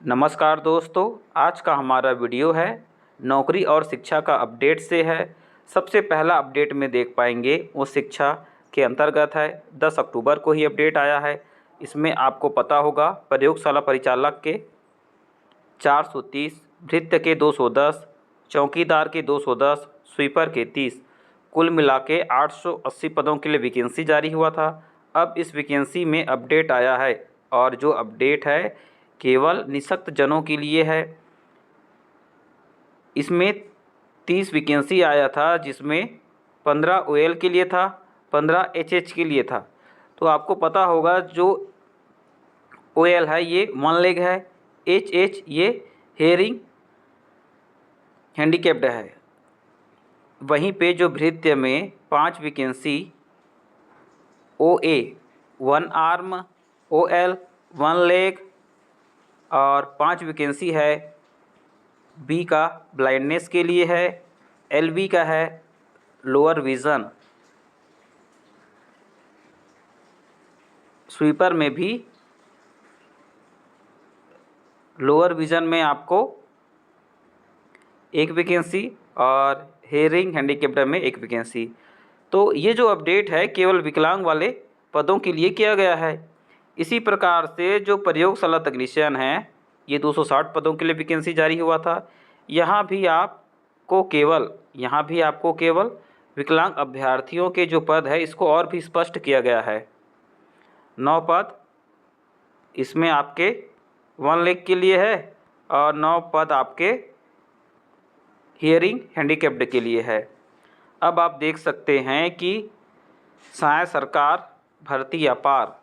नमस्कार दोस्तों, आज का हमारा वीडियो है नौकरी और शिक्षा का अपडेट से है। सबसे पहला अपडेट में देख पाएंगे वो शिक्षा के अंतर्गत है। 10 अक्टूबर को ही अपडेट आया है। इसमें आपको पता होगा प्रयोगशाला परिचालक के 430, भृत्य के 210, चौकीदार के 210, स्वीपर के 30, कुल मिला के 880 पदों के लिए वैकेंसी जारी हुआ था। अब इस वैकेंसी में अपडेट आया है और जो अपडेट है केवल निःशक्त जनों के लिए है। इसमें 30 वैकेंसी आया था, जिसमें 15 ओएल के लिए था, 15 एचएच के लिए था। तो आपको पता होगा जो ओएल है ये वन लेग है, एचएच ये हेयरिंग हैंडीकैप्ड है। वहीं पे जो भृत्य में 5 vacancy OA one arm, OL one leg और 5 वैकेंसी है बी का ब्लाइंडनेस के लिए है, एलबी का है लोअर विज़न। स्वीपर में भी लोअर विज़न में आपको 1 वैकेंसी और हेयरिंग हैंडीकैप्ड में 1 वैकेंसी। तो ये जो अपडेट है केवल विकलांग वाले पदों के लिए किया गया है। इसी प्रकार से जो प्रयोगशाला तकनीशियन हैं ये 260 पदों के लिए वैकेंसी जारी हुआ था। यहाँ भी आपको केवल विकलांग अभ्यर्थियों के जो पद है इसको और भी स्पष्ट किया गया है। 9 पद इसमें आपके वन लेग के लिए है और 9 पद आपके हियरिंग हैंडीकैप्ड के लिए है। अब आप देख सकते हैं कि सहायक सरकार भर्ती अपार,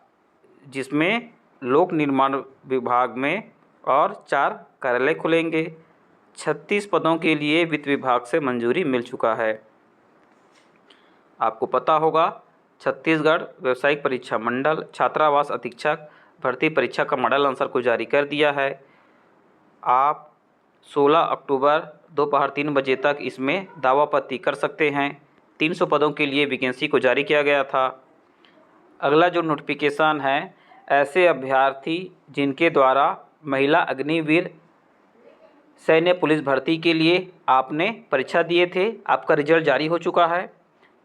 जिसमें लोक निर्माण विभाग में और 4 कार्यालय खुलेंगे। 36 पदों के लिए वित्त विभाग से मंजूरी मिल चुका है। आपको पता होगा छत्तीसगढ़ व्यावसायिक परीक्षा मंडल छात्रावास अधीक्षक भर्ती परीक्षा का मॉडल आंसर को जारी कर दिया है। आप 16 अक्टूबर दोपहर 3 बजे तक इसमें दावापत्ती कर सकते हैं। 300 पदों के लिए वैकेंसी को जारी किया गया था। अगला जो नोटिफिकेशन है, ऐसे अभ्यर्थी जिनके द्वारा महिला अग्निवीर सैन्य पुलिस भर्ती के लिए आपने परीक्षा दिए थे, आपका रिजल्ट जारी हो चुका है।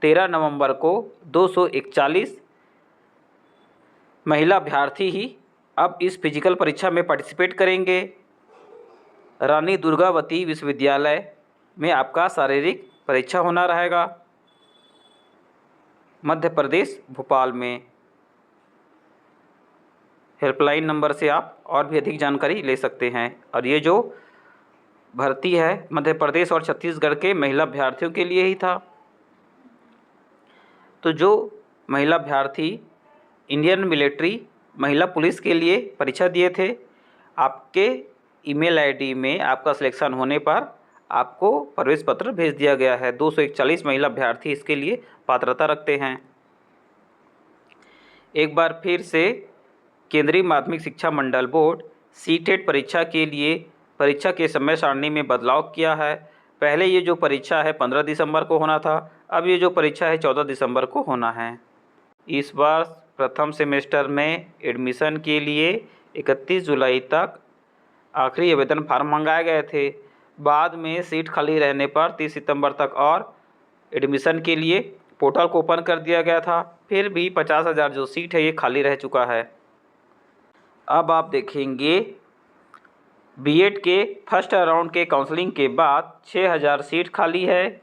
13 नवंबर को 241 महिला अभ्यर्थी ही अब इस फिजिकल परीक्षा में पार्टिसिपेट करेंगे। रानी दुर्गावती विश्वविद्यालय में आपका शारीरिक परीक्षा होना रहेगा, मध्य प्रदेश भोपाल में। हेल्पलाइन नंबर से आप और भी अधिक जानकारी ले सकते हैं। और ये जो भर्ती है मध्य प्रदेश और छत्तीसगढ़ के महिला अभ्यर्थियों के लिए ही था। तो जो महिला अभ्यर्थी इंडियन मिलिट्री महिला पुलिस के लिए परीक्षा दिए थे, आपके ईमेल आईडी में आपका सिलेक्शन होने पर आपको प्रवेश पत्र भेज दिया गया है। 241 महिला अभ्यर्थी इसके लिए पात्रता रखते हैं। एक बार फिर से केंद्रीय माध्यमिक शिक्षा मंडल बोर्ड सीटेट परीक्षा के लिए परीक्षा के समय सारणी में बदलाव किया है। पहले ये जो परीक्षा है 15 दिसंबर को होना था, अब ये जो परीक्षा है 14 दिसंबर को होना है। इस वर्ष प्रथम सेमेस्टर में एडमिशन के लिए 31 जुलाई तक आखिरी आवेदन फार्म मंगाए गए थे। बाद में सीट खाली रहने पर 30 सितंबर तक और एडमिशन के लिए पोर्टल को ओपन कर दिया गया था। फिर भी 50,000 जो सीट है ये खाली रह चुका है। अब आप देखेंगे बीएड के फर्स्ट राउंड के काउंसलिंग के बाद 6,000 सीट खाली है,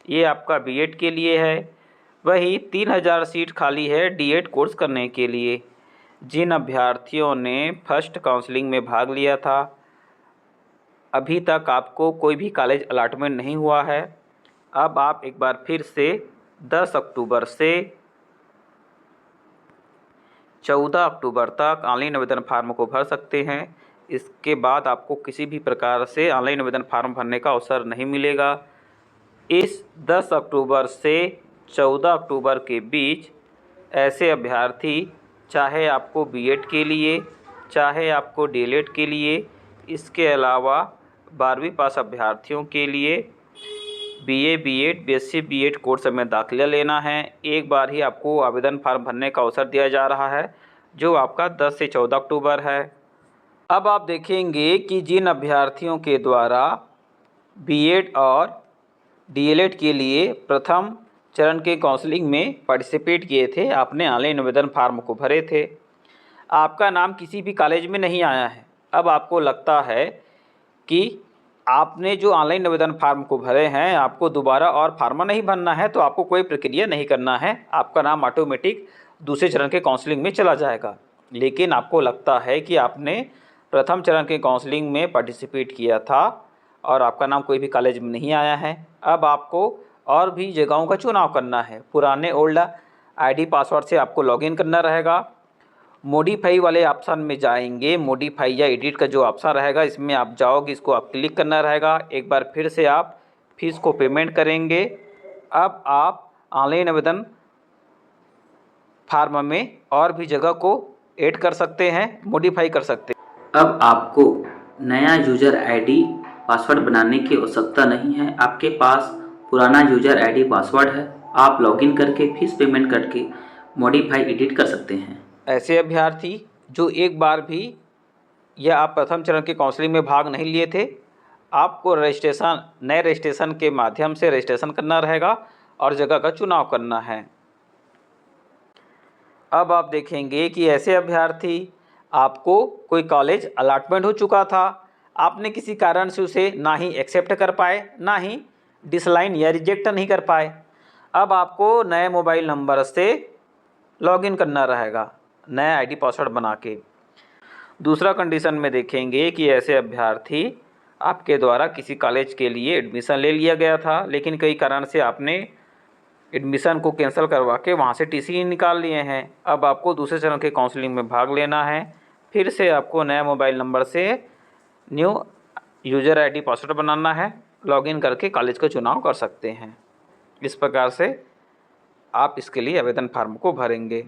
ये आपका बीएड के लिए है। वही 3,000 सीट खाली है डीएड कोर्स करने के लिए। जिन अभ्यर्थियों ने फर्स्ट काउंसलिंग में भाग लिया था, अभी तक आपको कोई भी कॉलेज अलॉटमेंट नहीं हुआ है। अब आप एक बार फिर से 10 अक्टूबर से 14 अक्टूबर तक ऑनलाइन आवेदन फार्म को भर सकते हैं। इसके बाद आपको किसी भी प्रकार से ऑनलाइन आवेदन फार्म भरने का अवसर नहीं मिलेगा। इस 10 अक्टूबर से 14 अक्टूबर के बीच ऐसे अभ्यर्थी, चाहे आपको बीएड के लिए, चाहे आपको डीएलएड के लिए, इसके अलावा 12वीं पास अभ्यर्थियों के लिए BA, BEd, BSc BEd course में दाखिला लेना है। एक बार ही आपको आवेदन फार्म भरने का अवसर दिया जा रहा है, जो आपका 10 से 14 अक्टूबर है। अब आप देखेंगे कि जिन अभ्यर्थियों के द्वारा बीएड और डीएलएड के लिए प्रथम चरण के काउंसलिंग में पार्टिसिपेट किए थे, आपने ऑनलाइन आवेदन फार्म को भरे थे, आपका नाम किसी भी कॉलेज में नहीं आया है। अब आपको लगता है कि आपने जो ऑनलाइन आवेदन फार्म को भरे हैं, आपको दोबारा और फार्म नहीं भरना है, तो आपको कोई प्रक्रिया नहीं करना है, आपका नाम ऑटोमेटिक दूसरे चरण के काउंसलिंग में चला जाएगा। लेकिन आपको लगता है कि आपने प्रथम चरण के काउंसलिंग में पार्टिसिपेट किया था और आपका नाम कोई भी कॉलेज में नहीं आया है। अब आपको और भी जगहों का चुनाव करना है। पुराने ओल्ड आईडी पासवर्ड से आपको लॉगिन करना रहेगा। मॉडिफाई वाले ऑप्शन में जाएंगे, मॉडिफाई या एडिट का जो ऑप्शन रहेगा इसमें आप जाओगे, इसको आप क्लिक करना रहेगा। एक बार फिर से आप फीस को पेमेंट करेंगे। अब आप ऑनलाइन आवेदन फार्म में और भी जगह को ऐड कर सकते हैं, मॉडिफाई कर सकते हैं। अब आपको नया यूज़र आईडी पासवर्ड बनाने की आवश्यकता नहीं है। आपके पास पुराना यूज़र आईडी पासवर्ड है। आप लॉगिन करके फीस पेमेंट करके मॉडिफाई एडिट कर सकते हैं। ऐसे अभ्यर्थी जो एक बार भी या आप प्रथम चरण के काउंसलिंग में भाग नहीं लिए थे, आपको नए रजिस्ट्रेशन के माध्यम से रजिस्ट्रेशन करना रहेगा और जगह का चुनाव करना है। अब आप देखेंगे कि ऐसे अभ्यर्थी, आपको कोई कॉलेज अलॉटमेंट हो चुका था, आपने किसी कारण से उसे ना ही एक्सेप्ट कर पाए, ना ही डिसलाइन या रिजेक्ट नहीं कर पाए। अब आपको नए मोबाइल नंबर से लॉगिन करना रहेगा, नया आईडी पासवर्ड बना के। दूसरा कंडीशन में देखेंगे कि ऐसे अभ्यर्थी, आपके द्वारा किसी कॉलेज के लिए एडमिशन ले लिया गया था, लेकिन कई कारण से आपने एडमिशन को कैंसिल करवा के वहाँ से टीसी निकाल लिए हैं। अब आपको दूसरे चरण के काउंसलिंग में भाग लेना है। फिर से आपको नया मोबाइल नंबर से न्यू यूज़र आईडी पासवर्ड बनाना है, लॉगिन करके कॉलेज का चुनाव कर सकते हैं। इस प्रकार से आप इसके लिए आवेदन फार्म को भरेंगे।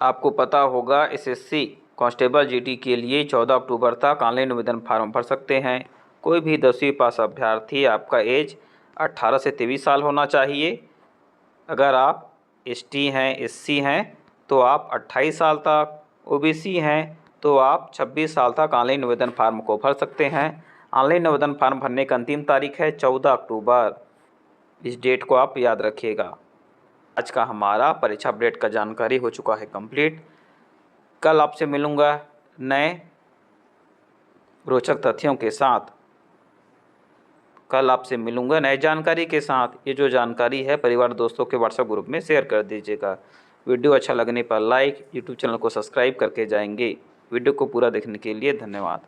आपको पता होगा एसएससी कांस्टेबल जीडी के लिए 14 अक्टूबर तक ऑनलाइन आवेदन फार्म भर सकते हैं। कोई भी 10वीं पास अभ्यर्थी, आपका एज 18 से 23 साल होना चाहिए। अगर आप एसटी हैं, एससी हैं तो आप 28 साल तक, ओबीसी हैं तो आप 26 साल तक ऑनलाइन आवेदन फार्म को भर सकते हैं। ऑनलाइन आवेदन फार्म भरने का अंतिम तारीख है 14 अक्टूबर। इस डेट को आप याद रखिएगा। आज का हमारा परीक्षा अपडेट का जानकारी हो चुका है कंप्लीट। कल आपसे मिलूँगा नए रोचक तथ्यों के साथ। कल आपसे मिलूँगा नए जानकारी के साथ। ये जो जानकारी है परिवार दोस्तों के व्हाट्सएप ग्रुप में शेयर कर दीजिएगा। वीडियो अच्छा लगने पर लाइक, यूट्यूब चैनल को सब्सक्राइब करके जाएंगे। वीडियो को पूरा देखने के लिए धन्यवाद।